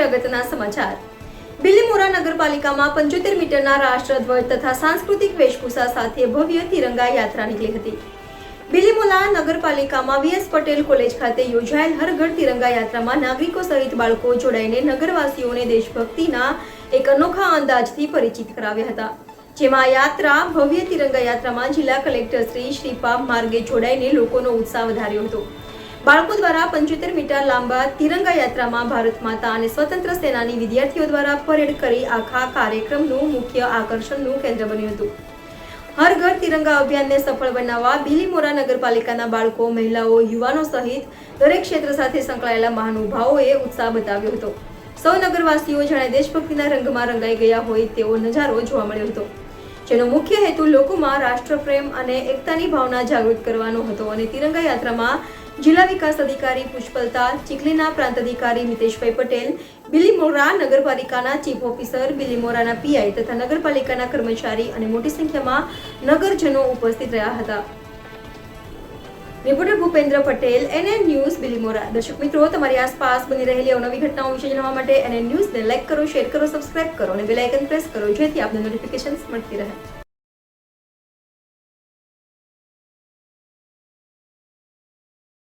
હવે અગત્યના સમાચાર। બિલીમોરા નગરપાલિકામાં 75 મીટરના રાષ્ટ્રધ્વજ તથા સાંસ્કૃતિક વેશભૂષા સાથે ભવ્ય તિરંગા યાત્રા નીકળી હતી। બિલીમોરા નગરપાલિકામાં વીએસ પટેલ કોલેજ ખાતે યોજાયેલ હર ઘર તિરંગા યાત્રામાં નાગરિકો સહિત બાળકો જોડાઈને નગરવાસીઓને દેશભક્તિના એક અનોખા અંદાજથી પરિચિત કરાવ્યા હતા। જેમાં આ યાત્રા ભવ્ય તિરંગા યાત્રામાં જિલ્લા કલેક્ટર શ્રી શ્રીપા માર્ગે જોડાઈને લોકોનો ઉત્સાહ વધાર્યો હતો। બાળકો દ્વારા 75 મીટર લાંબા તિરંગા યાત્રામાં ભારત માતા અને સ્વતંત્ર સેનાની વિદ્યાર્થીઓ દ્વારા પરેડ કરી આખા કાર્યક્રમનું મુખ્ય આકર્ષણનું કેન્દ્ર બન્યું હતું। હર ઘર તિરંગા અભિયાનને સફળ બનાવવા બિલીમોરા નગરપાલિકાના બાળકો, મહિલાઓ, યુવાનો સહિત દરેક ક્ષેત્ર સાથે સંકળાયેલા મહાનુભાવોએ ઉત્સાહ બતાવ્યો હતો। સૌ નગરવાસીઓ જાણે દેશભક્તિના રંગમાં રંગાઈ ગયા હોય તેવો નજારો જોવા મળ્યો હતો, જેનો મુખ્ય હેતુ લોકોમાં રાષ્ટ્રપ્રેમ અને એકતાની ભાવના જાગૃત કરવાનો હતો। અને તિરંગા યાત્રામાં જિલ્લા વિકાસ અધિકારી પુષ્પલતા, ચીખલીના પ્રાંત અધિકારી મિતેશભાઈ પટેલ, બિલીમોરા નગરપાલિકાના ચીફ ઓફિસર, બિલીમોરાના પીઆઈ તથા નગરપાલિકાના કર્મચારી અને મોટી સંખ્યામાં નગરજનો ઉપસ્થિત રહ્યા હતા। Reporter Bhupendra Patel, NN news, Bilimora. દર્શક મિત્રો, તમારી આસપાસ બની રહેલી અવનવી ઘટનાઓ વિશે જાણવા માટે NN ન્યૂઝને લાઈક કરો, શેર કરો, સબસ્ક્રાઇબ કરો અને બેલ આઇકન પ્રેસ કરો, જેથી આપને નોટિફિકેશન્સ મળતી રહે।